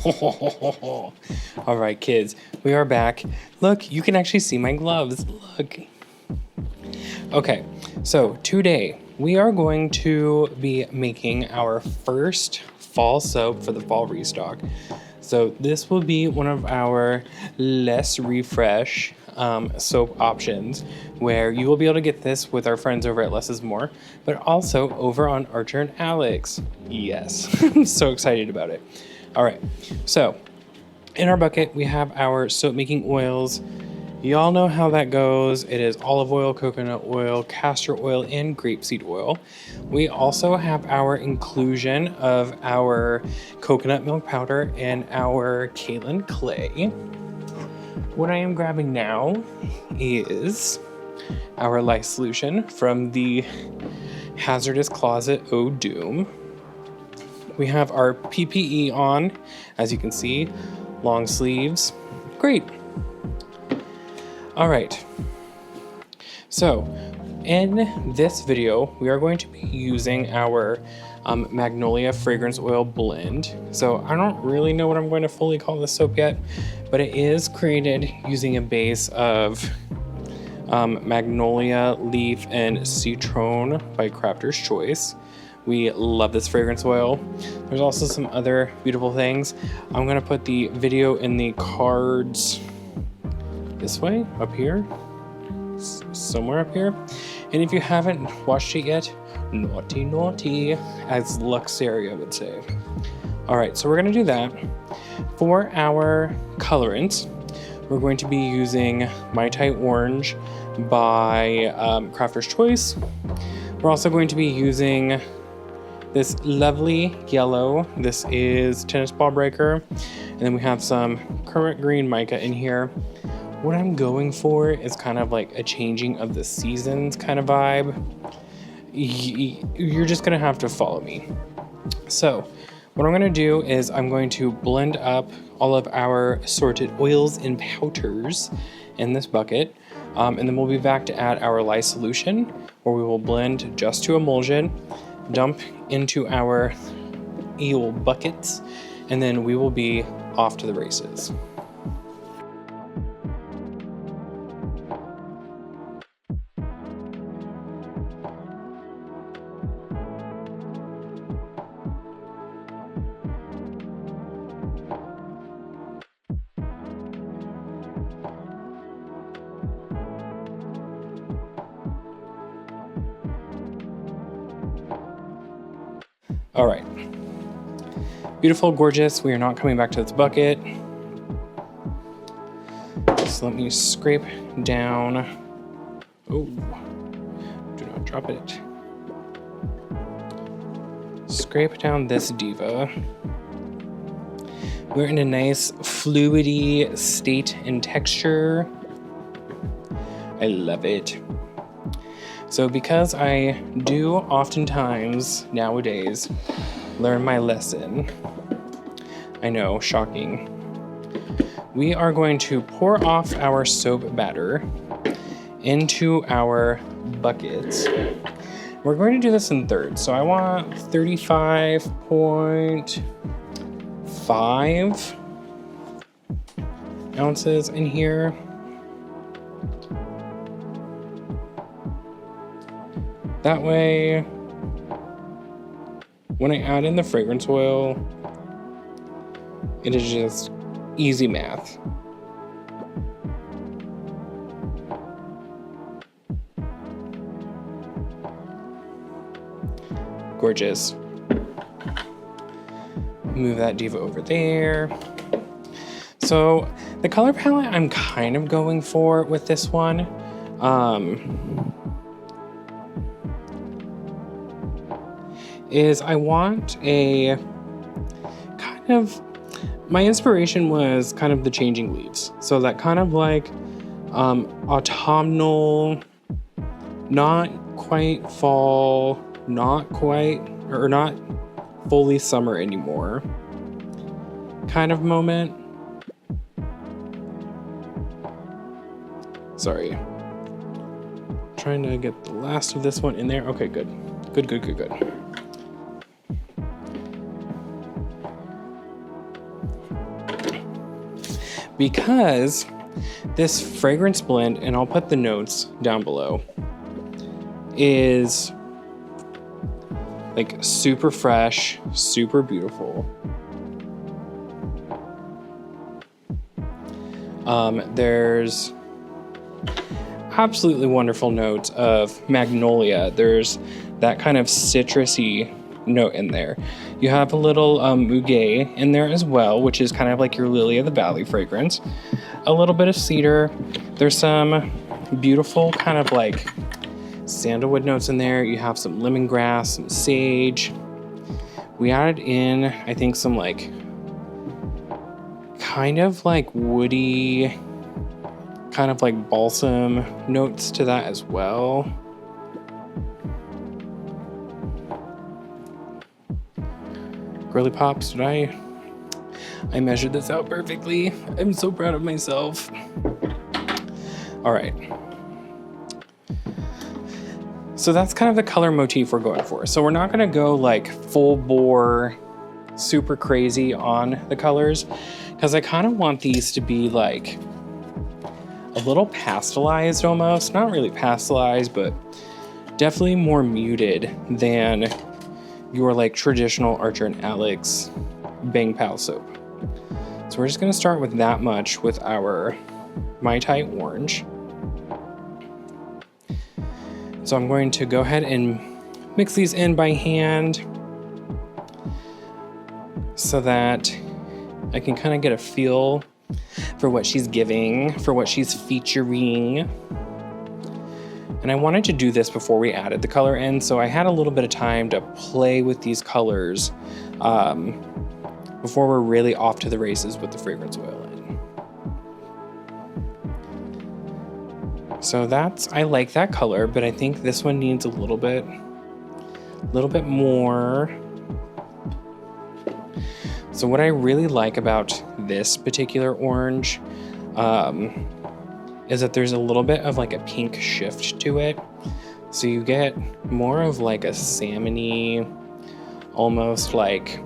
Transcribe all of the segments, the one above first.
All right, kids, we are back. Look, you can actually see my gloves. Look. Okay, so today we are going to be making our first fall soap for the fall restock. So this will be one of our L.E.S. refresh soap options, where you will be able to get this with our friends over at L.E.S.s More, but also over on archer+alex. Yes, I'm so excited about it. All right, so in our bucket we have our soap making oils. Y'all know how that goes. It is olive oil, coconut oil, castor oil, and grapeseed oil. We also have our inclusion of our coconut milk powder and our kaolin clay. What I am grabbing now is our lye solution from the Hazardous Closet Eau Doom. We have our PPE on, as you can see, long sleeves. Great. All right. So in this video, we are going to be using our Magnolia Fragrance Oil Blend. So I don't really know what I'm going to fully call this soap yet, but it is created using a base of Magnolia Leaf and Citron by Crafter's Choice. We love this fragrance oil. There's also some other beautiful things. I'm gonna put the video in the cards this way, up here, somewhere up here. And if you haven't watched it yet, naughty, naughty, as Luxaria would say. All right, so we're gonna do that. For our colorants, we're going to be using Mai Tai Orange by Crafter's Choice. We're also going to be using this lovely yellow. This is Tennis Ball Breaker. And then we have some currant green mica in here. What I'm going for is kind of like a changing of the seasons kind of vibe. You're just gonna have to follow me. So what I'm gonna do is I'm going to blend up all of our assorted oils and powders in this bucket. And then we'll be back to add our lye solution, where we will blend just to emulsion, dump into our eel buckets, and then we will be off to the races. All right, beautiful, gorgeous. We are not coming back to this bucket. So let me scrape down. Oh, do not drop it. Scrape down this diva. We're in a nice fluidy state and texture. I love it. So because I do oftentimes nowadays learn my lesson, I know, shocking, we are going to pour off our soap batter into our buckets. We're going to do this in thirds. So I want 35.5 ounces in here. That way, when I add in the fragrance oil, it is just easy math. Gorgeous. Move that diva over there. So the color palette I'm kind of going for with this one, is I want a kind of, my inspiration was kind of the changing leaves. So that kind of like autumnal, not quite fall, not quite, or not fully summer anymore kind of moment. Sorry. Trying to get the last of this one in there. Okay, good. Good, good, good, good. because this fragrance blend, and I'll put the notes down below, is like super fresh, super beautiful. There's absolutely wonderful notes of magnolia. There's that kind of citrusy note in there. You have a little muguet in there as well, which is kind of like your lily of the valley fragrance. A little bit of cedar. There's some beautiful kind of like sandalwood notes in there. You have some lemongrass, some sage. We added in, I think, some like kind of like woody, kind of like balsam notes to that as well. Girly Pops, did I measured this out perfectly. I'm so proud of myself. All right. So that's kind of the color motif we're going for. So we're not gonna go like full bore, super crazy on the colors, because I kind of want these to be like a little pastelized almost. Not really pastelized, but definitely more muted than your like traditional Archer+alex Bang Pal soap. So we're just gonna start with that much with our Mai Tai orange. So I'm going to go ahead and mix these in by hand so that I can kind of get a feel for what she's giving, for what she's featuring. And I wanted to do this before we added the color in, so I had a little bit of time to play with these colors before we're really off to the races with the fragrance oil in. So I like that color, but I think this one needs a little bit more. So what I really like about this particular orange is that there's a little bit of like a pink shift to it. So you get more of like a salmony, almost like...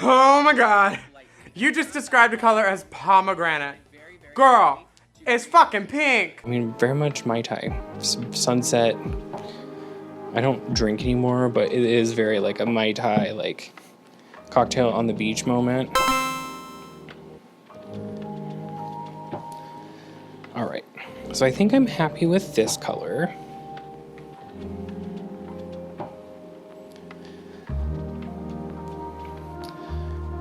Oh my God, you just described the color as pomegranate. Girl, it's fucking pink. I mean, very much Mai Tai. Sunset. I don't drink anymore, but it is very like a Mai Tai, like cocktail on the beach moment. All right, so I think I'm happy with this color.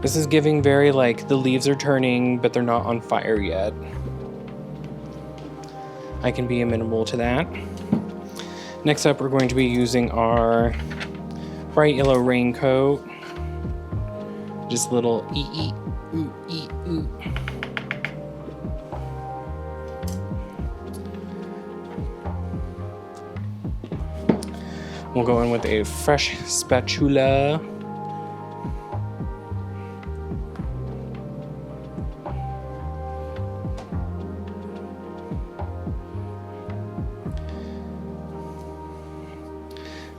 This is giving very like the leaves are turning, but they're not on fire yet. I can be amenable to that. Next up, we're going to be using our bright yellow raincoat. Just a little ooh. We'll go in with a fresh spatula.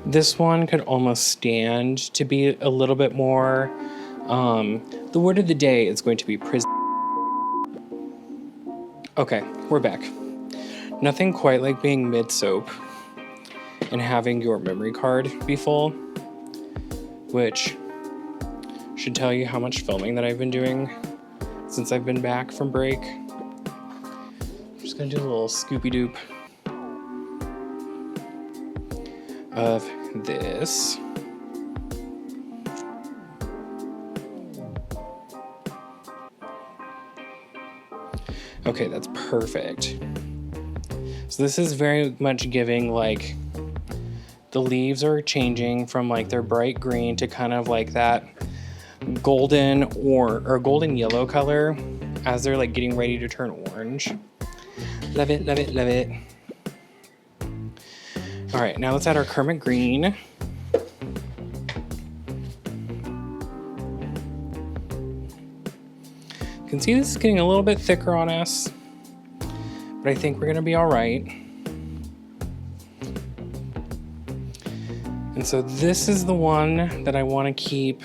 This one could almost stand to be a little bit more. The word of the day is going to be prison. Okay, we're back. Nothing quite like being mid-soap and having your memory card be full, which should tell you how much filming that I've been doing since I've been back from break. I'm just gonna do a little scoopy-doop of this. Okay, that's perfect. So this is very much giving like the leaves are changing from like their bright green to kind of like that golden or golden yellow color as they're like getting ready to turn orange. Love it, love it, love it. All right, now let's add our Kermit green. You can see this is getting a little bit thicker on us, but I think we're gonna be all right. And so this is the one that I wanna keep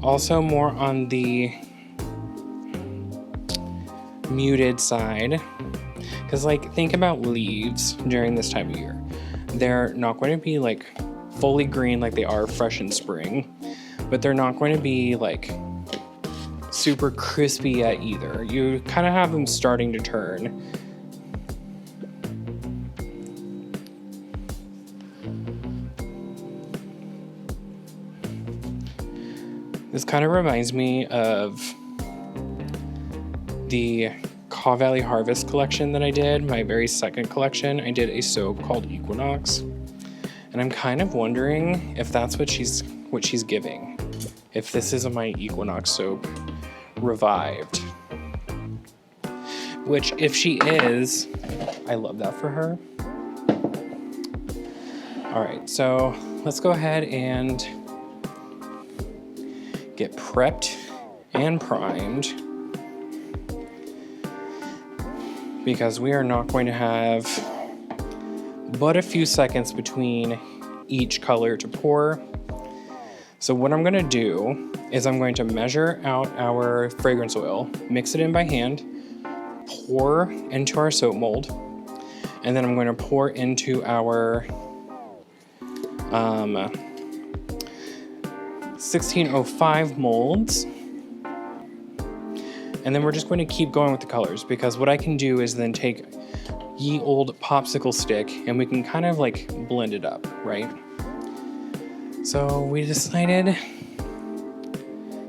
also more on the muted side. Because, like, think about leaves during this time of year. They're not going to be, like, fully green like they are fresh in spring. But they're not going to be, like, super crispy yet either. You kind of have them starting to turn. This kind of reminds me of the Caw Valley Harvest collection that I did, my very second collection. I did a soap called Equinox, and I'm kind of wondering if that's what she's giving. If this is my Equinox soap revived. Which, if she is, I love that for her. All right, so let's go ahead and get prepped and primed, because we are not going to have but a few seconds between each color to pour. So what I'm gonna do is I'm going to measure out our fragrance oil, mix it in by hand, pour into our soap mold, and then I'm going to pour into our 1605 molds. And then we're just going to keep going with the colors, because what I can do is then take ye old popsicle stick and we can kind of like blend it up, right? So we decided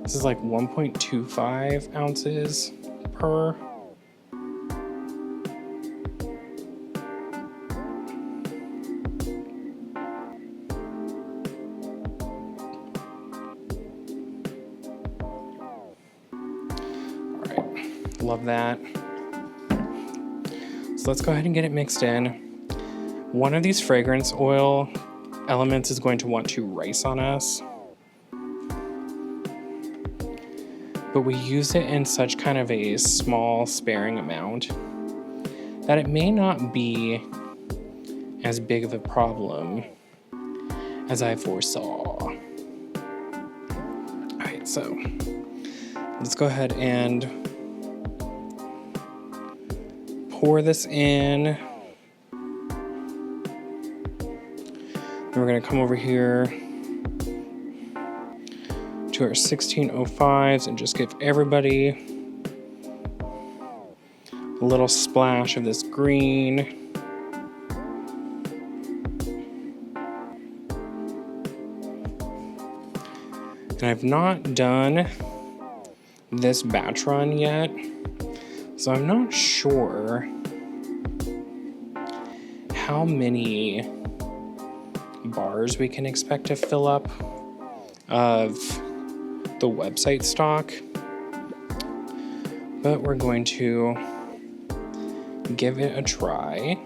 this is like 1.25 ounces per. Love that. So let's go ahead and get it mixed in. One of these fragrance oil elements is going to want to rice on us, but we use it in such kind of a small sparing amount that it may not be as big of a problem as I foresaw. All right, so let's go ahead and pour this in. Then we're gonna come over here to our 1605s and just give everybody a little splash of this green. And I've not done this batch run yet, so I'm not sure how many bars we can expect to fill up of the website stock, but we're going to give it a try.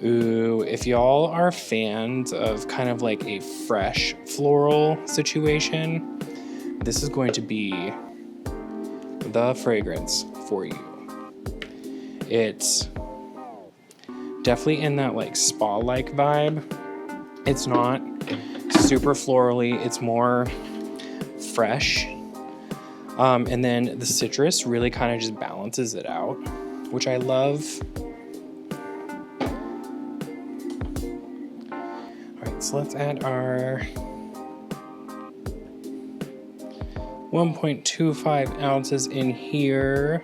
Ooh, if y'all are fans of kind of like a fresh floral situation, this is going to be the fragrance for you. It's definitely in that like spa-like vibe. It's not super florally, it's more fresh. And then the citrus really kind of just balances it out, which I love. All right, so let's add our 1.25 ounces in here.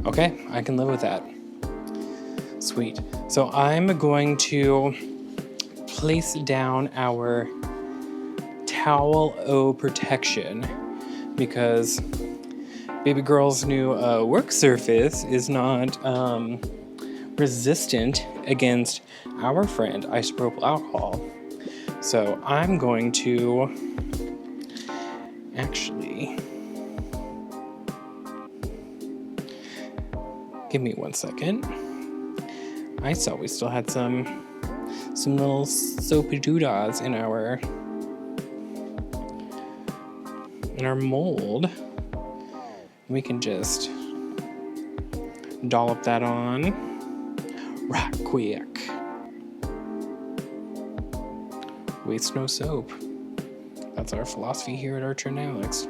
Okay, I can live with that. Sweet. So I'm going to place down our towel O protection because baby girl's new work surface is not resistant against our friend isopropyl alcohol. So I'm going to actually, give me 1 second. I saw we still had some little soapy doodahs in our mold. We can just dollop that on right quick. Waste no soap. That's our philosophy here at archer+alex.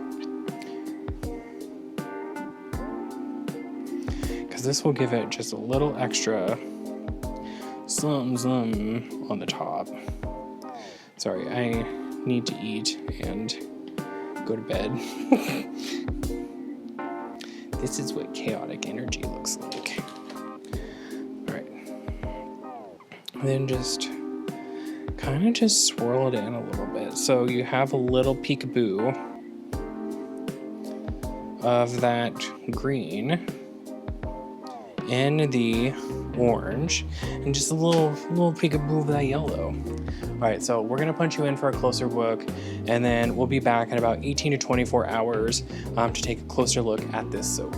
Because this will give it just a little extra slum on the top. Sorry, I need to eat and go to bed. This is what chaotic energy looks like. Alright. Then just kind of just swirl it in a little bit. So you have a little peekaboo of that green in the orange and just a little peekaboo of that yellow. All right, so we're gonna punch you in for a closer look and then we'll be back in about 18 to 24 hours to take a closer look at this soap.